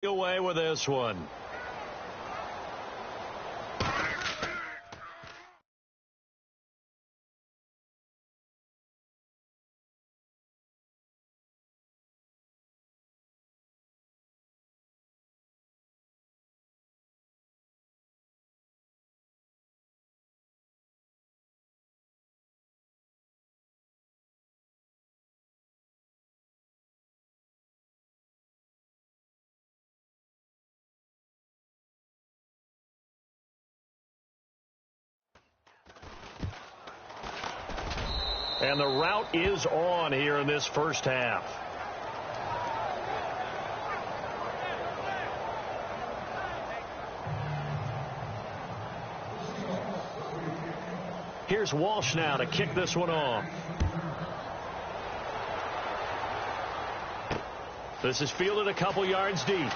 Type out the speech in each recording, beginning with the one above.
Away with this one. And the route is on here in this first half. Here's Walsh now to kick this one off. This is fielded a couple yards deep.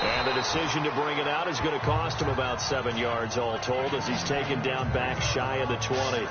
And the decision to bring it out is going to cost him about 7 yards all told as he's taken down back shy of the 20.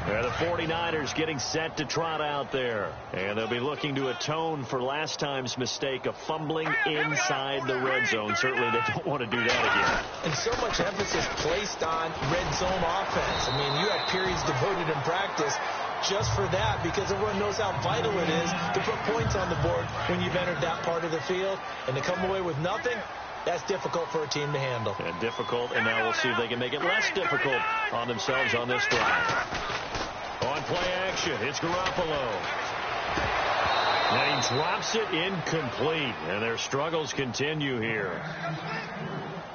And the 49ers getting set to trot out there. And they'll be looking to atone for last time's mistake of fumbling inside the red zone. Certainly they don't want to do that again. And so much emphasis placed on red zone offense. I mean, you have periods devoted in practice just for that, because everyone knows how vital it is to put points on the board when you've entered that part of the field. And to come away with nothing, that's difficult for a team to handle. And difficult, and now we'll see if they can make it less difficult on themselves on this drive. On play action, it's Garoppolo. And he drops it incomplete, and their struggles continue here.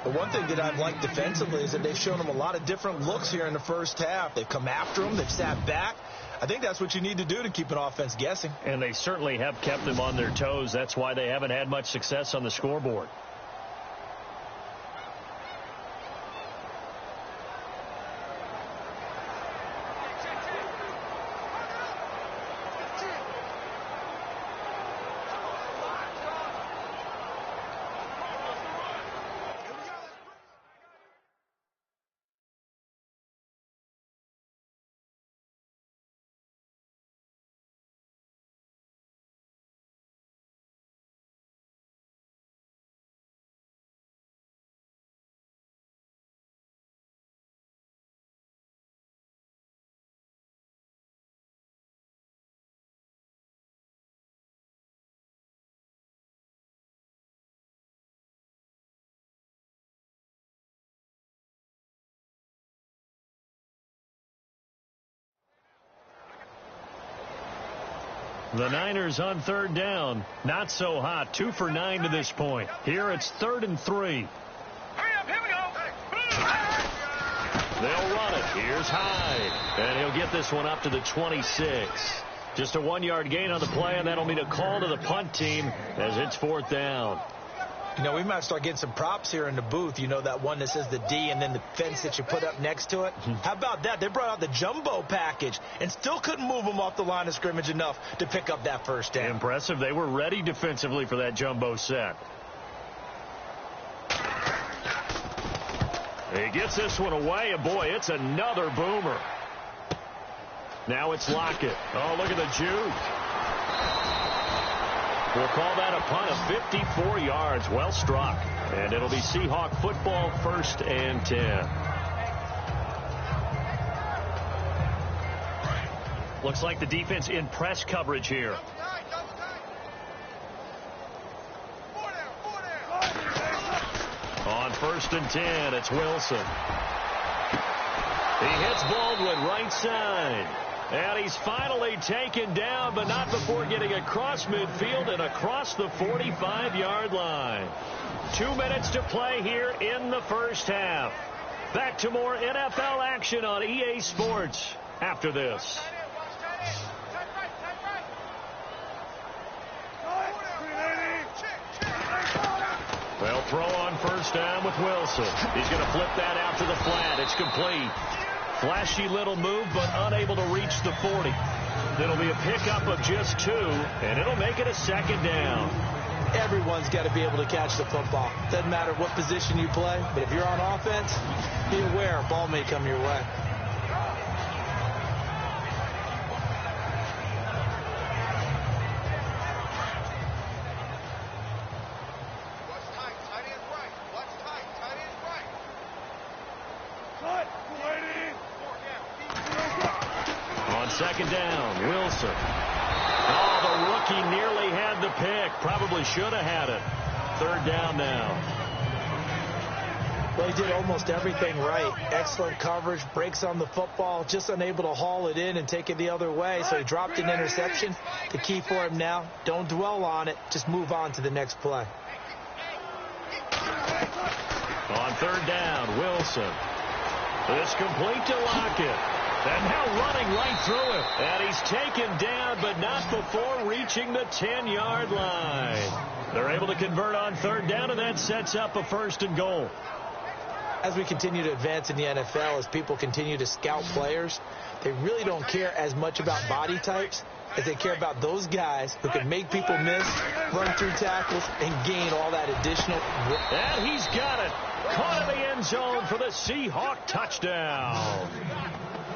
The one thing that I've liked defensively is that they've shown them a lot of different looks here in the first half. They've come after them, they've sat back. I think that's what you need to do to keep an offense guessing. And they certainly have kept them on their toes. That's why they haven't had much success on the scoreboard. The Niners on third down. Not so hot. 2 for 9 to this point. Here it's 3rd and 3. Hurry up, here we go. They'll run it. Here's Hyde. And he'll get this one up to the 26. Just a 1-yard gain on the play, and that'll mean a call to the punt team as it's 4th down. You know, we might start getting some props here in the booth. You know, that one that says the D and then the fence that you put up next to it. How about that? They brought out the jumbo package and still couldn't move them off the line of scrimmage enough to pick up that first down. Impressive. They were ready defensively for that jumbo set. He gets this one away, and boy, it's another boomer. Now it's Lockett. Oh, look at the juke. We'll call that a punt of 54 yards. Well struck. And it'll be Seahawk football, 1st and 10. Looks like the defense in press coverage here. On 1st and 10, it's Wilson. He hits Baldwin right side. And he's finally taken down, but not before getting across midfield and across the 45-yard line. 2 minutes to play here in the first half. Back to more NFL action on EA Sports after this. Well, throw on 1st down with Wilson. He's going to flip that out to the flat. It's complete. Flashy little move, but unable to reach the 40. It'll be a pickup of just 2, and it'll make it a 2nd down. Everyone's got to be able to catch the football. Doesn't matter what position you play, but if you're on offense, be aware a ball may come your way. second down. Wilson. Oh, the rookie nearly had the pick. Probably should have had it. Third down now. Well, he did almost everything right. Excellent coverage, breaks on the football, just unable to haul it in and take it the other way. So he dropped an interception. The key for him now, don't dwell on it. Just move on to the next play. On third down, Wilson. It's complete to Lockett. And now running right through it. And he's taken down, but not before reaching the 10-yard line. They're able to convert on third down, and that sets up a 1st and goal. As we continue to advance in the NFL, as people continue to scout players, they really don't care as much about body types as they care about those guys who can make people miss, run through tackles, and gain all that additional. And he's got it. Caught in the end zone for the Seahawk touchdown.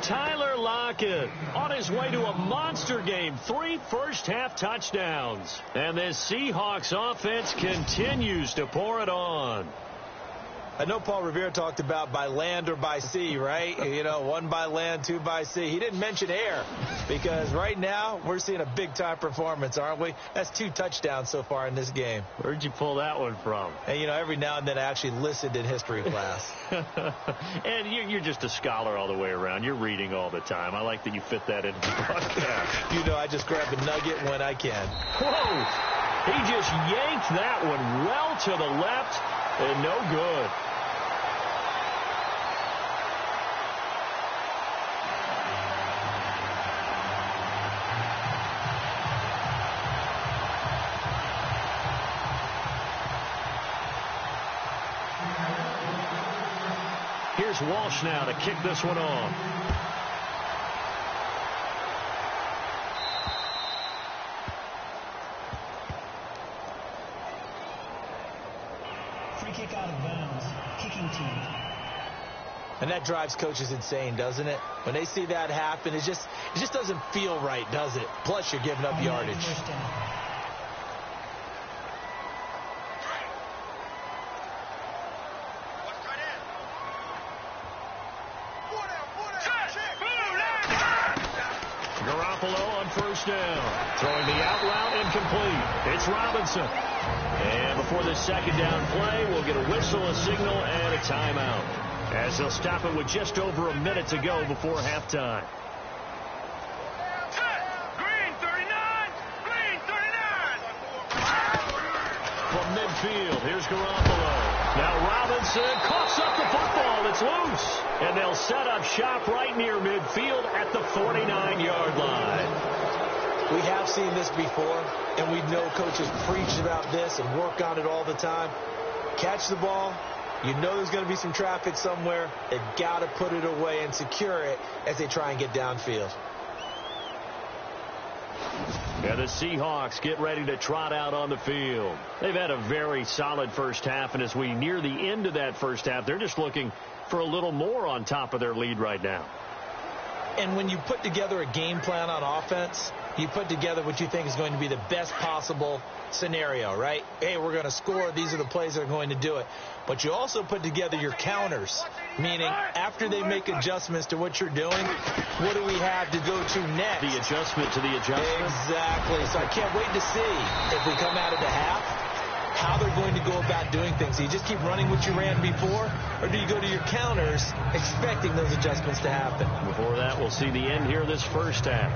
Tyler Lockett on his way to a monster game. 3 first-half touchdowns. And this Seahawks offense continues to pour it on. I know Paul Revere talked about by land or by sea, right? You know, 1 by land, 2 by sea. He didn't mention air because right now we're seeing a big-time performance, aren't we? That's 2 touchdowns so far in this game. Where'd you pull that one from? And, you know, every now and then I actually listened in history class. And you're just a scholar all the way around. You're reading all the time. I like that you fit that into the broadcast. You know, I just grab a nugget when I can. Whoa! He just yanked that one well to the left. And no good. Here's Walsh now to kick this one off. Kick out of bounds. Kicking team. And that drives coaches insane, doesn't it? When they see that happen, it just doesn't feel right, does it? Plus, you're giving up yardage. Garoppolo on first down. Throwing the out route incomplete. It's Robinson. And before the second down play, we'll get a whistle, a signal, and a timeout. As they'll stop it with just over a minute to go before halftime. Green 39! Green 39! From midfield, here's Garoppolo. Now Robinson coughs up the football. It's loose. And they'll set up shop right near midfield at the 49-yard line. We have seen this before, and we know coaches preach about this and work on it all the time. Catch the ball. You know there's going to be some traffic somewhere. They've got to put it away and secure it as they try and get downfield. Yeah, the Seahawks get ready to trot out on the field. They've had a very solid first half, and as we near the end of that first half, they're just looking for a little more on top of their lead right now. And when you put together a game plan on offense, you put together what you think is going to be the best possible scenario, right? Hey, we're going to score. These are the plays that are going to do it. But you also put together your counters, meaning after they make adjustments to what you're doing, what do we have to go to next? The adjustment to the adjustment. Exactly. So I can't wait to see if we come out of the half, how they're going to go about doing things. Do you just keep running what you ran before, or do you go to your counters expecting those adjustments to happen? Before that, we'll see the end here of this first half.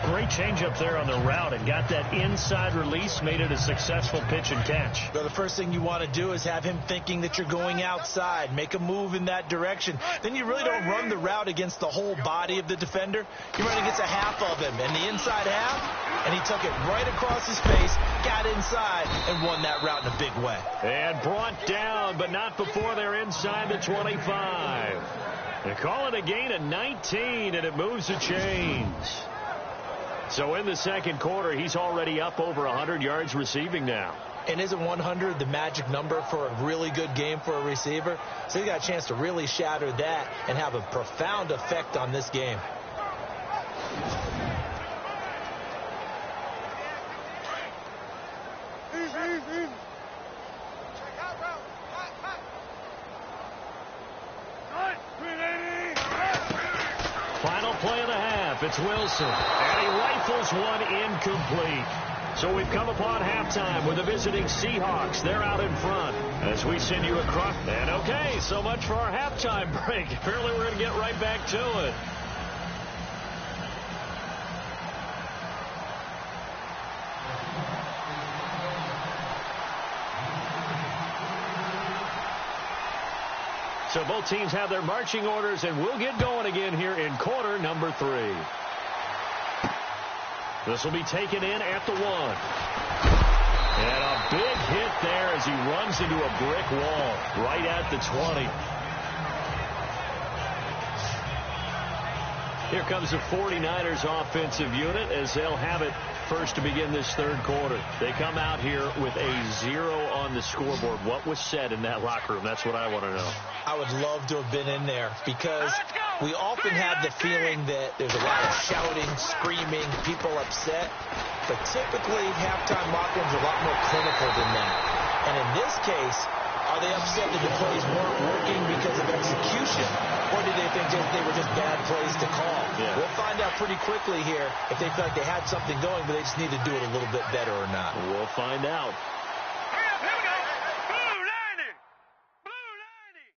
Great changeup there on the route and got that inside release, made it a successful pitch and catch. So the first thing you want to do is have him thinking that you're going outside, make a move in that direction. Then you really don't run the route against the whole body of the defender. You run against a half of him, and the inside half, and he took it right across his face, got inside, and won that route in a big way. And brought down, but not before they're inside the 25. They call it a gain of 19, and it moves the chains. So in the second quarter, he's already up over 100 yards receiving now. And isn't 100 the magic number for a really good game for a receiver? So he's got a chance to really shatter that and have a profound effect on this game. Final play of the half. It's Wilson, and he rifles one incomplete. So we've come upon halftime with the visiting Seahawks. They're out in front as we send you across. And okay, so much for our halftime break. Apparently we're going to get right back to it. So both teams have their marching orders, and we'll get going again here in quarter number 3. This will be taken in at the 1. And a big hit there as he runs into a brick wall right at the 20. Here comes the 49ers offensive unit as they'll have it first to begin this third quarter. They come out here with a 0 on the scoreboard. What was said in that locker room? That's what I want to know. I would love to have been in there because we often have the feeling that there's a lot of shouting, screaming, people upset. But typically, halftime locker rooms are a lot more clinical than that. And in this case, are they upset that the plays weren't working because of execution? Or did they think they were just bad plays to call? Yeah. We'll find out pretty quickly here if they feel like they had something going, but they just need to do it a little bit better or not. We'll find out. Here we go. Blue 90. Blue 90.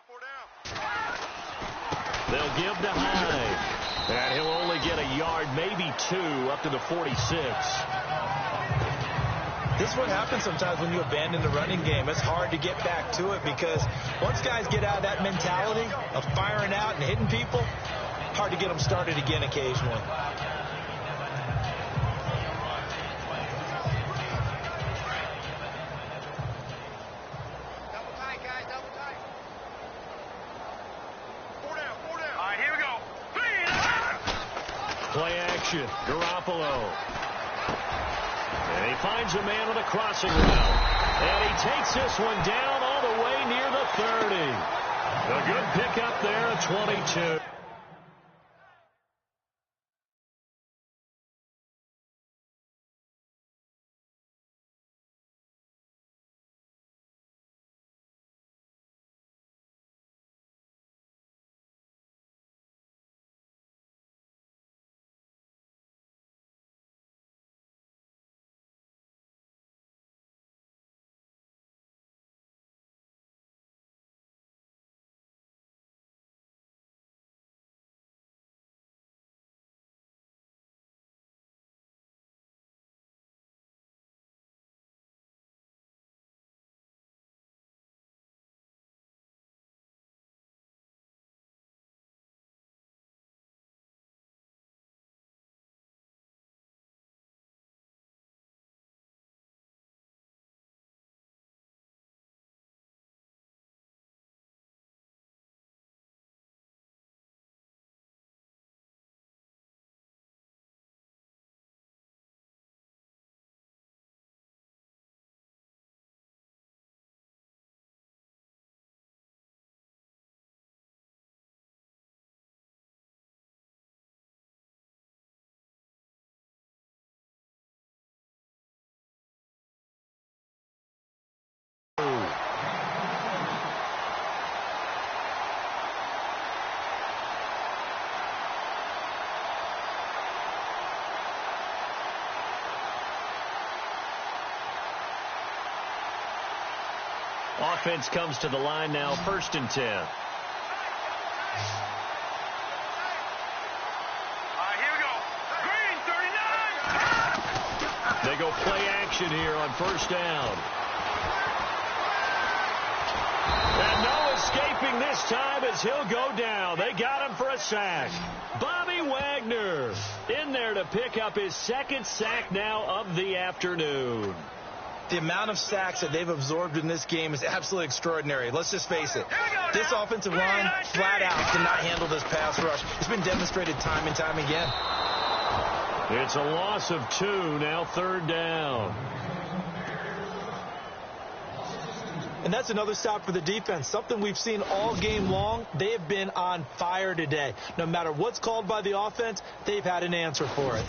Four down. They'll give to Hyde. And he'll only get a yard, maybe 2, up to the 46. This is what happens sometimes when you abandon the running game. It's hard to get back to it because once guys get out of that mentality of firing out and hitting people, hard to get them started again occasionally. Play action. Garoppolo. And he finds a man on a crossing route. And he takes this one down all the way near the 30. A good pickup there at 22. Offense comes to the line now, 1st and 10. All right, here we go. Green 39. They go play action here on 1st down. And no escaping this time as he'll go down. They got him for a sack. Bobby Wagner in there to pick up his 2nd sack now of the afternoon. The amount of sacks that they've absorbed in this game is absolutely extraordinary. Let's just face it. This offensive line flat out cannot handle this pass rush. It's been demonstrated time and time again. It's a loss of 2, now 3rd down. And that's another stop for the defense. Something we've seen all game long. They have been on fire today. No matter what's called by the offense, they've had an answer for it.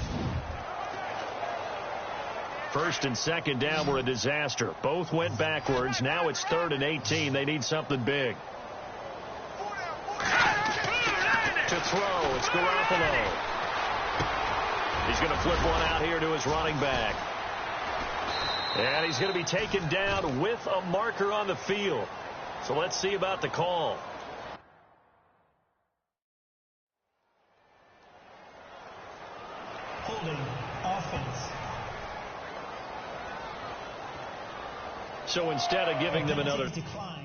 First and second down were a disaster. Both went backwards. Now it's 3rd and 18. They need something big. To throw, it's Garoppolo. He's going to flip one out here to his running back. And he's going to be taken down with a marker on the field. So let's see about the call. Holding offense. So instead of giving them another... Decline.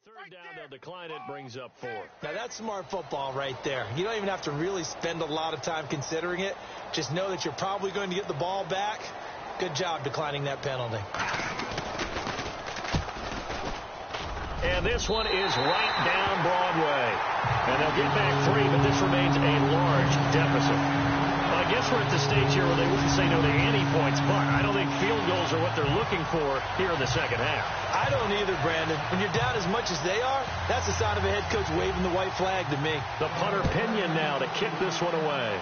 Third down, they'll decline it, brings up 4. Now, that's smart football right there. You don't even have to really spend a lot of time considering it. Just know that you're probably going to get the ball back. Good job declining that penalty. And this one is right down Broadway. And they'll get back 3, but this remains a large deficit. Well, I guess we're at the stage here where they wouldn't say no to any points, but I don't think field goals are what they're looking for here in the second half. I don't either, Brandon. When you're down as much as they are, that's the sign of a head coach waving the white flag to me. The punter Pinion now to kick this one away.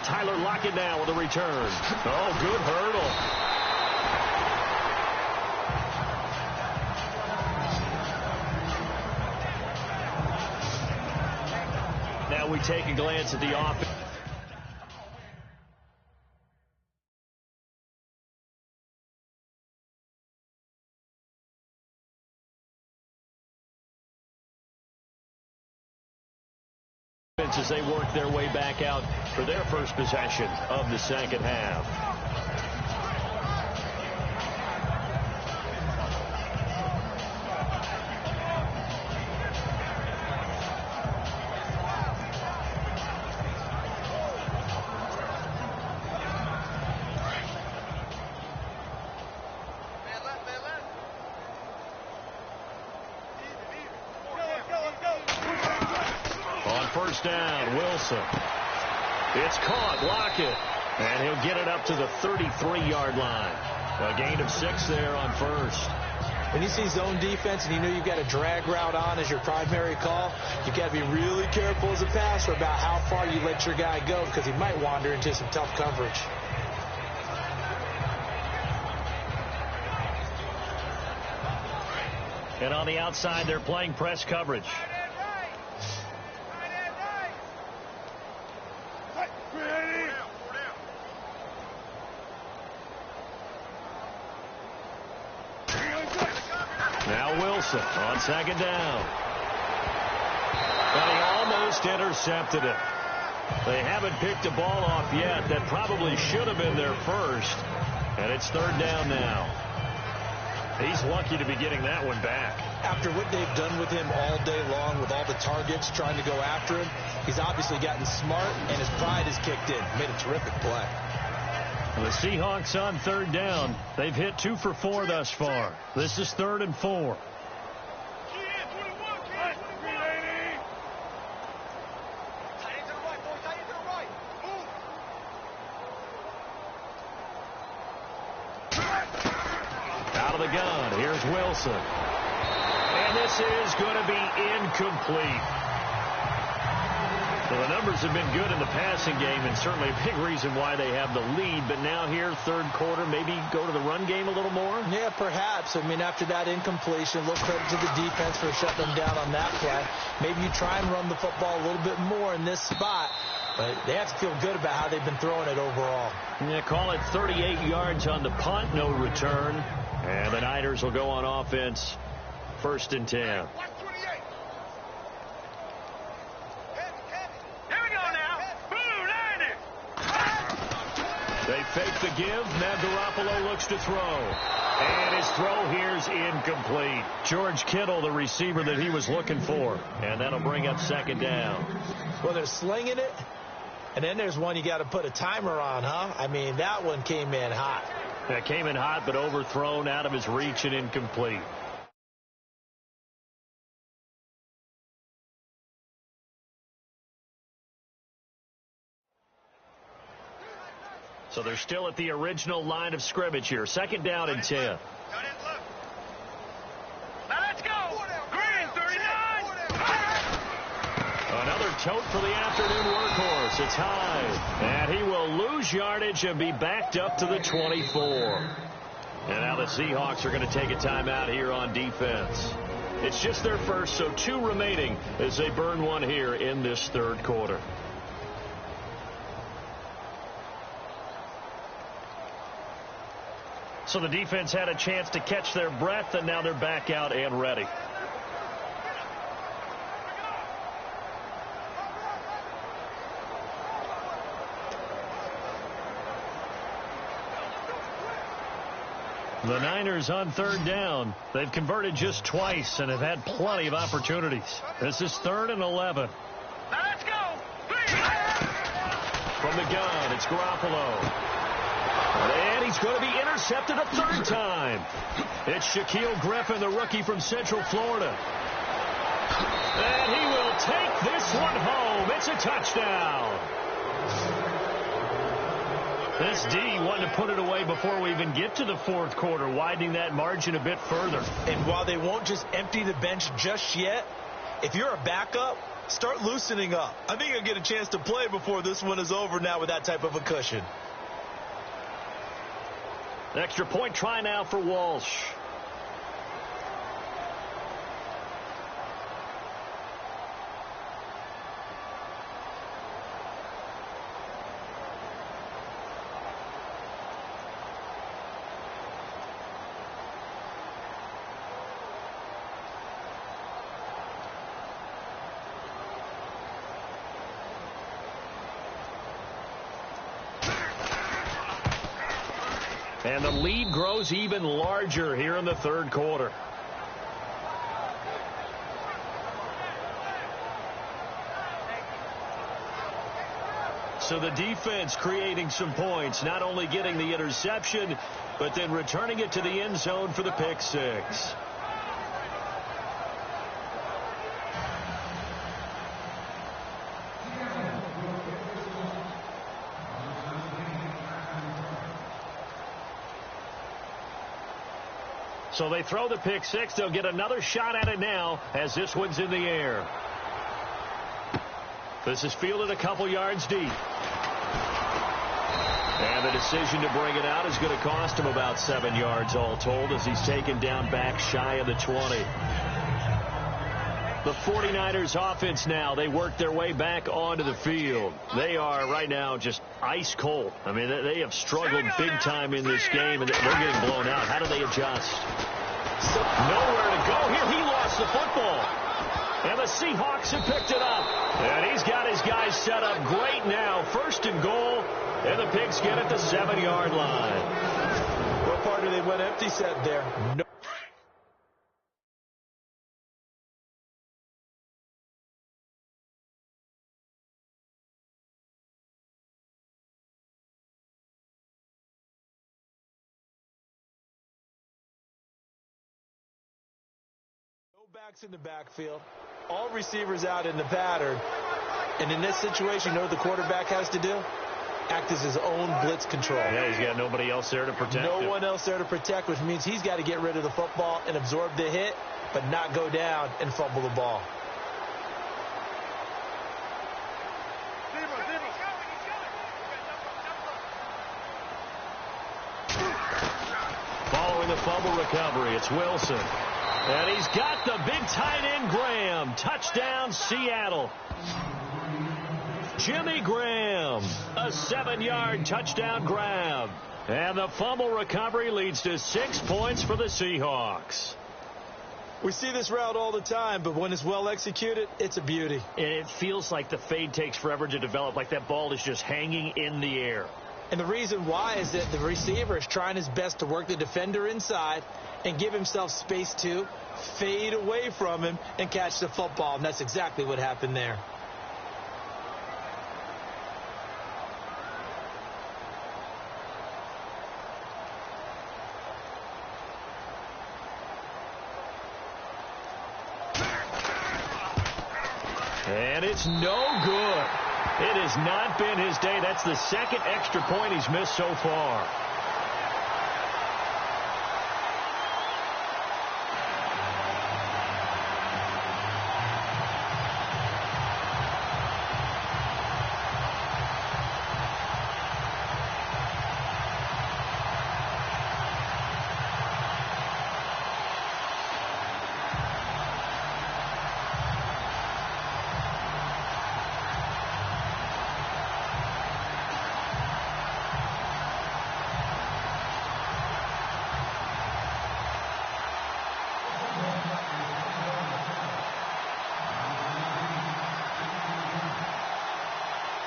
Tyler Lockett now with a return. Oh, good hurdle. Now we take a glance at the offense. As they work their way back out for their first possession of the second half. First down, Wilson. It's caught, Lockett. And he'll get it up to the 33-yard line. A gain of 6 there on first. When you see zone defense and you know you've got a drag route on as your primary call, you've got to be really careful as a passer about how far you let your guy go because he might wander into some tough coverage. And on the outside, they're playing press coverage. Now Wilson on second down. And he almost intercepted it. They haven't picked a ball off yet. That probably should have been their first. And it's third down now. He's lucky to be getting that one back. After what they've done with him all day long with all the targets trying to go after him, he's obviously gotten smart and his pride has kicked in. Made a terrific play. The Seahawks on third down. They've hit 2 for 4 thus far. This is 3rd and 4. Out of the gun. Here's Wilson. And this is going to be incomplete. Well, the numbers have been good in the passing game and certainly a big reason why they have the lead. But now here, third quarter, maybe go to the run game a little more? Yeah, perhaps. I mean, after that incompletion, a little credit to the defense for shutting them down on that play. Maybe you try and run the football a little bit more in this spot. But they have to feel good about how they've been throwing it overall. Yeah, call it 38 yards on the punt, no return. And the Niners will go on offense, 1st and 10. Here we go now. Blue 90. They fake the give. Now Garoppolo looks to throw. And his throw here's incomplete. George Kittle, the receiver that he was looking for. And that'll bring up 2nd down. Well, they're slinging it. And then there's one you got to put a timer on, huh? I mean, that one came in hot. That came in hot, but overthrown, out of his reach, and incomplete. So they're still at the original line of scrimmage here. 2nd down and 10. Now let's go. Green 39. Another tote for the afternoon workhorse. It's high. And he will lose yardage and be backed up to the 24. And now the Seahawks are going to take a timeout here on defense. It's just their first, so 2 remaining as they burn one here in this 3rd quarter. So the defense had a chance to catch their breath, and now they're back out and ready. The Niners on 3rd down. They've converted just twice and have had plenty of opportunities. This is 3rd and 11. Now let's go. From the gun, it's Garoppolo. And he's going to be intercepted a 3rd time. It's Shaquille Griffin, the rookie from Central Florida. And he will take this one home. It's a touchdown. This D wanted to put it away before we even get to the 4th quarter, widening that margin a bit further. And while they won't just empty the bench just yet, if you're a backup, start loosening up. I think you'll get a chance to play before this one is over now with that type of a cushion. Extra point try now for Walsh. And the lead grows even larger here in the 3rd quarter. So the defense creating some points, not only getting the interception, but then returning it to the end zone for the pick 6. So they throw the pick 6. They'll get another shot at it now as this one's in the air. This is fielded a couple yards deep. And the decision to bring it out is going to cost him about 7 yards all told as he's taken down back shy of the 20. The 49ers offense now, they work their way back onto the field. They are right now just ice cold. I mean, they have struggled big time in this game, and they're getting blown out. How do they adjust? Nowhere to go here. He lost the football. And the Seahawks have picked it up. And he's got his guys set up great now. 1st and goal. And the Pigs get at the 7-yard line. What part do they went empty set there? No. Backs in the backfield, all receivers out in the pattern, and in this situation, you know what the quarterback has to do? Act as his own blitz control. Yeah, he's got nobody else there to protect him. No one else there to protect, which means he's got to get rid of the football and absorb the hit, but not go down and fumble the ball. Following the fumble recovery, it's Wilson. And he's got the big tight end, Graham. Touchdown, Seattle. Jimmy Graham, a 7-yard touchdown grab. And the fumble recovery leads to 6 points for the Seahawks. We see this route all the time, but when it's well executed, it's a beauty. And it feels like the fade takes forever to develop, like that ball is just hanging in the air. And the reason why is that the receiver is trying his best to work the defender inside and give himself space to fade away from him and catch the football. And that's exactly what happened there. And it's no good. It has not been his day. That's the second extra point he's missed so far.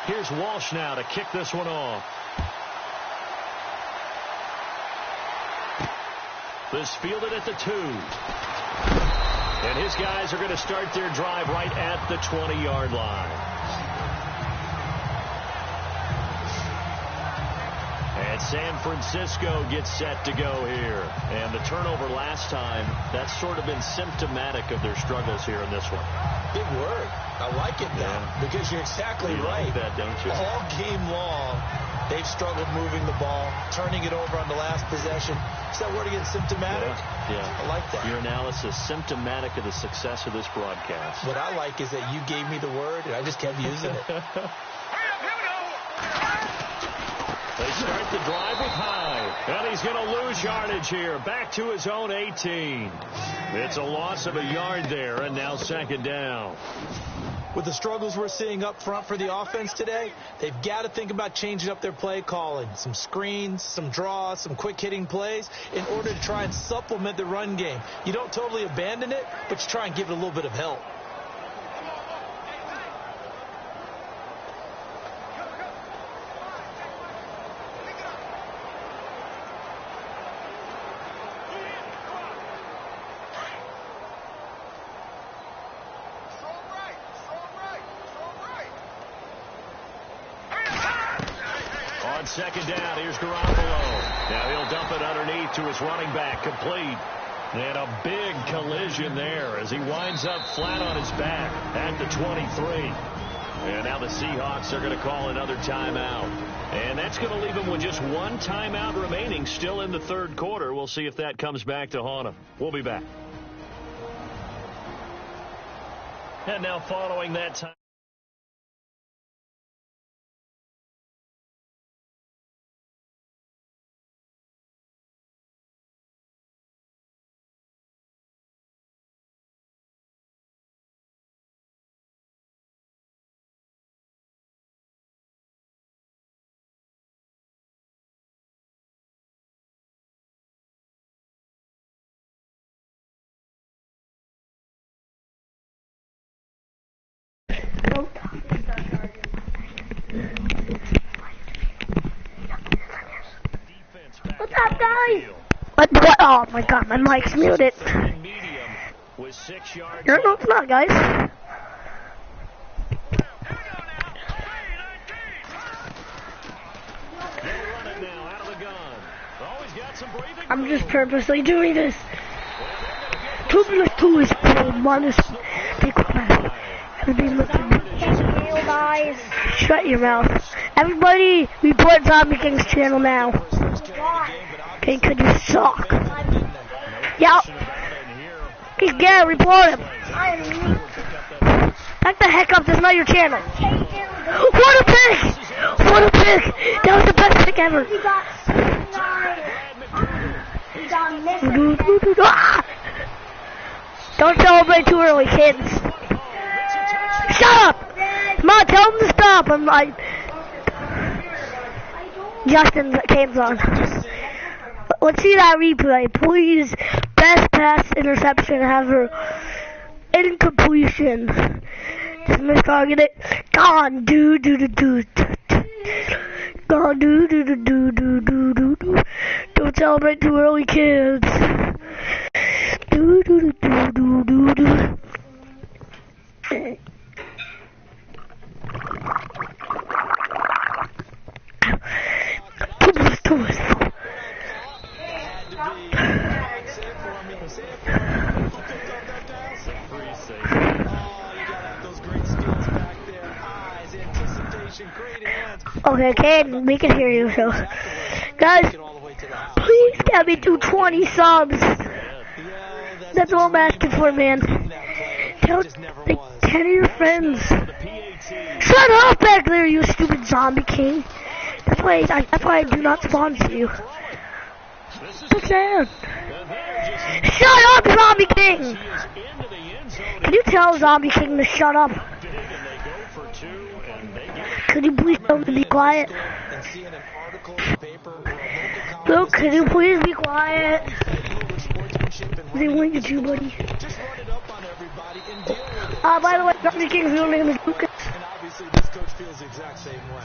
Here's Walsh now to kick this one off. This fielded at the 2. And his guys are going to start their drive right at the 20-yard line. And San Francisco gets set to go here. And the turnover last time, that's sort of been symptomatic of their struggles here in this one. Big word. I like it now because you're exactly right. Like that, don't you? All game long, they've struggled moving the ball, turning it over on the last possession. Is that word again, symptomatic? Yeah. I like that. Your analysis, symptomatic of the success of this broadcast. What I like is that you gave me the word, and I just kept using it. Hurry up, here we go. They start the drive with Hyde. And he's going to lose yardage here. Back to his own 18. It's a loss of a yard there, and now second down. With the struggles we're seeing up front for the offense today, they've got to think about changing up their play calling. Some screens, some draws, some quick-hitting plays in order to try and supplement the run game. You don't totally abandon it, but you try and give it a little bit of help. Second down, here's Garoppolo. Now he'll dump it underneath to his running back, complete. And a big collision there as he winds up flat on his back at the 23. And now the Seahawks are going to call another timeout. And that's going to leave them with just one timeout remaining still in the third quarter. We'll see if that comes back to haunt them. We'll be back. And now following that time. What's up, guys? What? Oh my God, my mic's muted. No, it's not, guys. I'm just purposely doing this. 2 plus 2 is 4 minus. Everybody's looking. Hey, guys. Shut your mouth. Everybody, report Zombie King's channel now. Okay, because you suck. Yeah. He's gay, report him. Back the heck up, that's not your channel. What a pick! What a pick! That was the best pick ever. Don't celebrate too early, kids. Shut up! Come on, tell them to stop. I'm like... Justin Came's on. Let's see that replay, please. Best pass interception ever. Incompletion. Just mistargeted. Gone, do. Gone, do. Don't celebrate too early, kids. Do. Okay, Caden, we can hear you, so. Guys, please get me to 20 subs. That's all I'm asking for, man. Tell like 10 of your friends. Shut up back there, you stupid zombie king. That's why I do not sponsor you. So sad. Shut up, zombie king! Can you tell zombie king to shut up? Could you please tell him to be quiet? Luke, could you please be quiet? They want you to, buddy. By the way, Zombie King's real name is Lucas.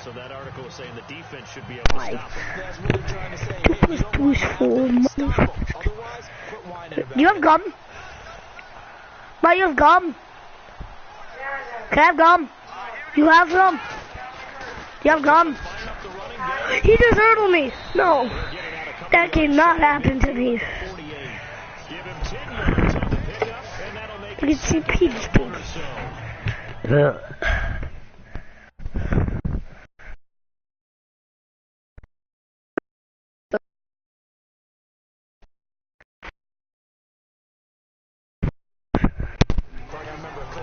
So that article is saying the defense should be able to stop Do you have gum? Why you have gum? Can I have gum? You have some? Do you have gum? He just hurdled me. No. That cannot happen to me. You can see Pete's boots.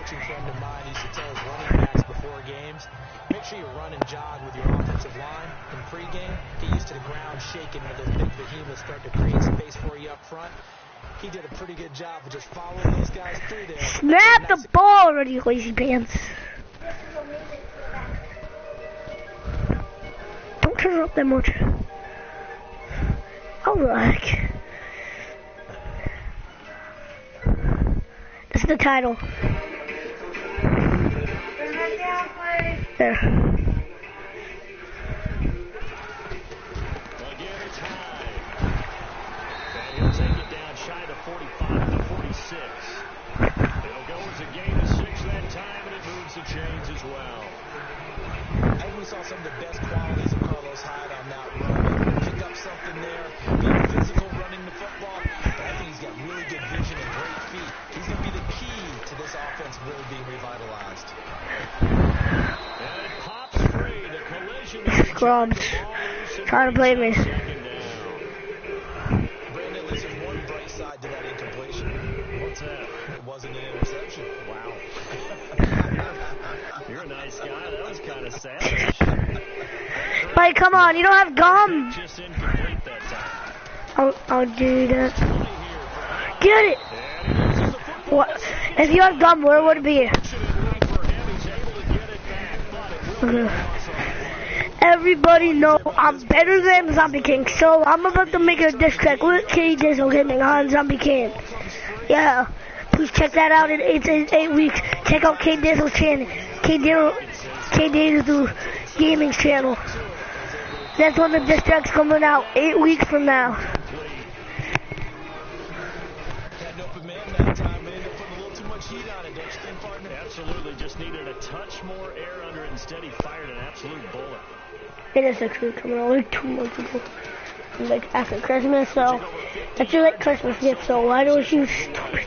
Friend of mine used to tell his running backs before games, make sure you run and jog with your offensive line. In pregame, get used to the ground shaking when those big behemoths start to create space for you up front. He did a pretty good job of just following those guys through there. Snap the ball already, you lazy pants. Don't turn it up that much. Alright. This is the title. There. Again, it's high. And he'll take it down shy to 45 to 46. It'll go as a gain of 6 that time, and it moves the chains as well. I think we saw some of the best qualities of Carlos Hyde on that run. Pick up something there, being physical, running the football. But I think he's got really good vision and great feet. He's going to be the key to this offense really being revitalized. Scrubs. Trying to play me. Brandon, at least there's one bright side to that incompletion. What's that? It wasn't an interception. Wow. You're a nice guy. That was kind of savage. Like, come on, you don't have gum. Just incomplete that time. I'll do that. Get it. What? If you have gum, where would it be? Okay. Everybody know I'm better than Zombie King, so I'm about to make a diss track with K Dizzle getting on Zombie King. Yeah, please check that out in 8 weeks. Check out K Dizzle's channel, K Dizzle Gaming's channel. That's when the diss track's coming out 8 weeks from now. Absolutely, just needed a touch more air under it. Instead, he fired an absolute bullet. It is actually coming out like 2 months ago, like after Christmas. So that's your like Christmas gift. So why don't you stupid?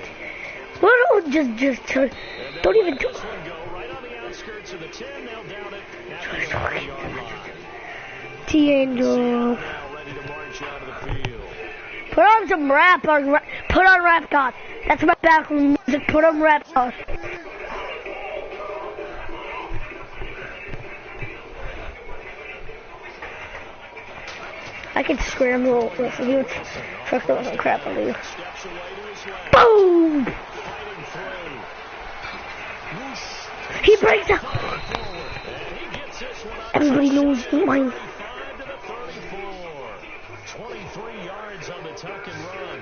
Why don't just don't even do. T-Angel. Put on some rap on put on Rap God. That's my background music. Put on Rap God. I could scramble with a huge truck that wasn't crap on you. Boom! He breaks out! Everybody knows mine. 3 yards on the tuck and run.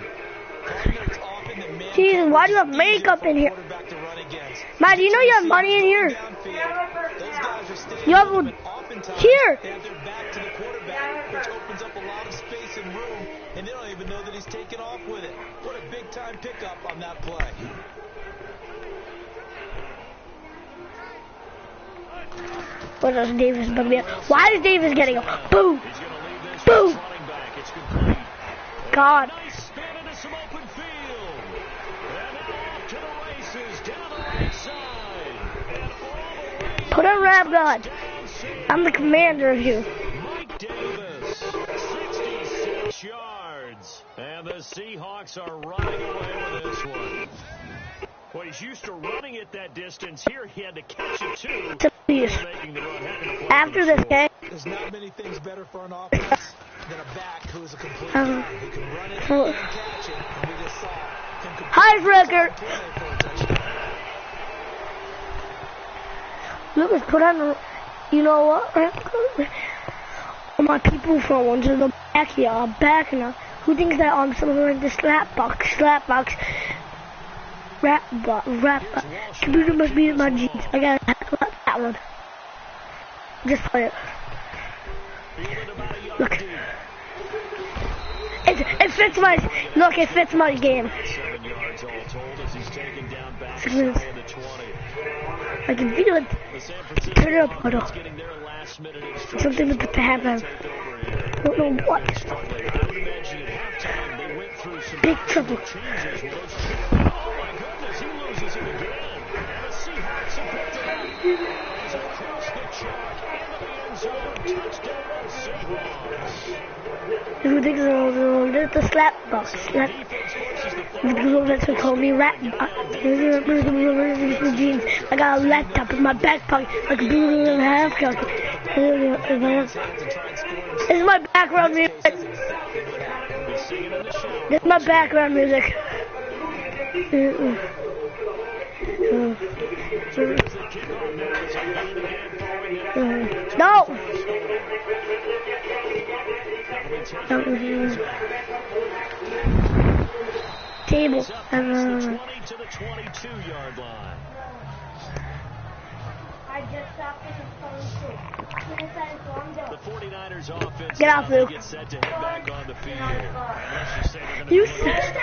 Jesus, why do you have makeup in here? Matt, do you know you have money in here? You have one here. They have their back to the quarterback, which opens up a lot of space and room, and they don't even know that he's taken off with it. What a big-time pickup on that play. What is Davis? Why is Davis getting a boom? Boom! God. Put a rap gun. I'm the commander of you. Mike Davis, 66 yards. And the Seahawks are running away with this one. Well, he's used to running it that distance. Here he had to catch it too. After this game, there's not many things better for an offense than a back who's a complete guy who can run it and catch it. And we just saw him complete. High record. Lucas, put on the, you know what? All my people from one to the back here are back now. Who thinks that I'm somewhere in the slap box? Rap box. Computer must be in my jeans. I got that one. Just play it. Look. It fits my, look, it fits my game. 7 yards all told as he's taken down back 6 minutes. inside the 20. I can feel it. Turn it up, hold on. Getting their last minute Something to happen. take over here. I don't know what. I would imagine at halftime they went through some Big trouble. changes. With those oh my goodness, he loses it again. And the Seahawks have picked it up. He's across the chalk into the end zone. Touchdown, Seahawks. Who thinks the slap box? Slap. That's what called me rat box. Jeans. I got a laptop in my back pocket. I can do it in half pocket. This is my background music. This is my background music. No! Table. To the 22-yard line. I just stopped the The 49ers offense Get off, Luke. gets set to head back on the field. Unless you say they're You going to said a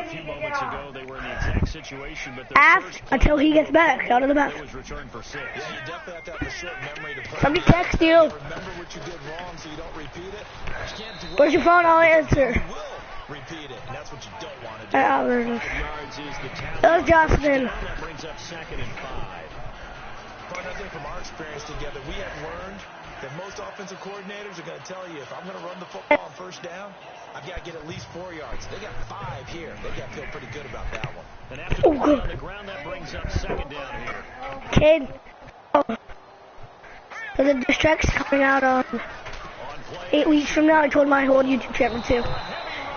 few moments ago, they were in the exact situation, but their ask until he gets back out of the back. was returned for 6. Yeah, you definitely have to have a short memory to play. Somebody text you. Remember what you did wrong so you don't repeat it. You can't dwell. Where's your phone? I'll answer. You will repeat it, and that's what you don't want to do. Yards is the tally. That was Jocelyn. That brings up 2nd and 5. Part of from our experience together, we have learned that most offensive coordinators are going to tell you, if I'm going to run the football on first down, I've got to get at least 4 yards. They got 5 here. They got to feel pretty good about that one. And after the play on the ground, that brings up 2nd down here. Kid. Oh. So the distract's coming out on 8 weeks from now. I told my whole YouTube channel too. Heavy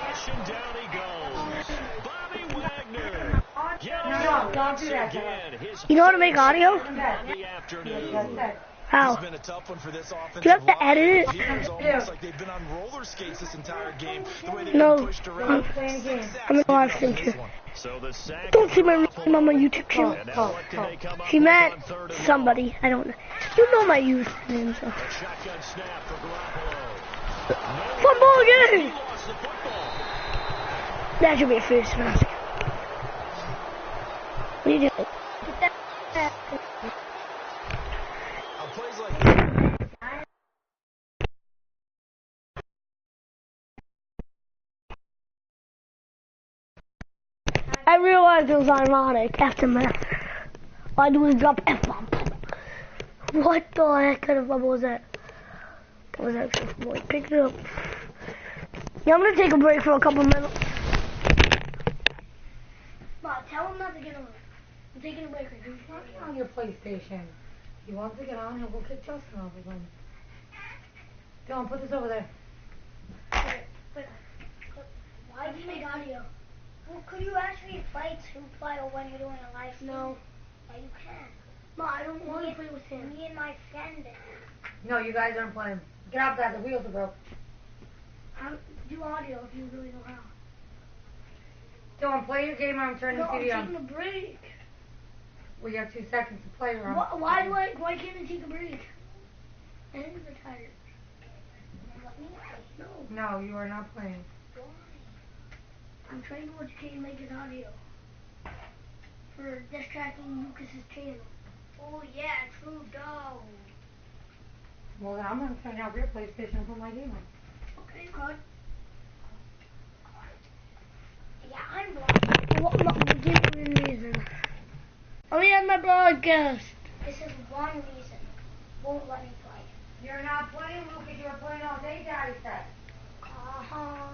rush and down he goes. Bobby Wagner. No, don't do that. You know how to make audio? The afternoon. How? It's been a tough one for this offense. Do you have to edit it? It's almost like they've been on roller skates this entire game. The way they've No. been pushed around. I'm in live stream too. So the sack. Don't see my name on my YouTube channel. And now what can they come up She with meant on 3rd and somebody. I don't know. You know my username, so. long? Shotgun snap for Garoppolo. Football He game! lost the football. That should be a first mask. What are you doing? On plays like I realized it was ironic after my. All I do is drop F-bomb. What the heck kind of bubble was that? That was actually for boy. Pick it up. Yeah, I'm gonna take a break for a couple minutes. Ma, tell him not to get on. I'm taking a break. He's not on your PlayStation. He wants to get on, he'll go kick Justin off of him. Dylan, put this over there. Why do you make audio? Well, could you actually play 2-player when you're doing a live stream? No. Yeah, you can. Ma, I don't want to play with him. Me and my friend. No, you guys aren't playing. Get off that, the wheels are broke. Do audio if you really know how. Dylan, play your game. I'm turning No, the I'm TV taking on. a break. We got 2 seconds to play. Why can't I take a break? I am retired. Let me play. No. No, you are not playing. Why? I'm trying to watch Kane Lakers audio. For distracting Lucas's channel. Oh yeah, true dough. Well, then I'm going to turn off your PlayStation and put my game on. Okay, good. Yeah, I'm blind. Give me a reason. Let me end my broadcast. This is one reason. Won't let me play. You're not playing, Lucas. You were playing all day, Daddy said. Uh-huh.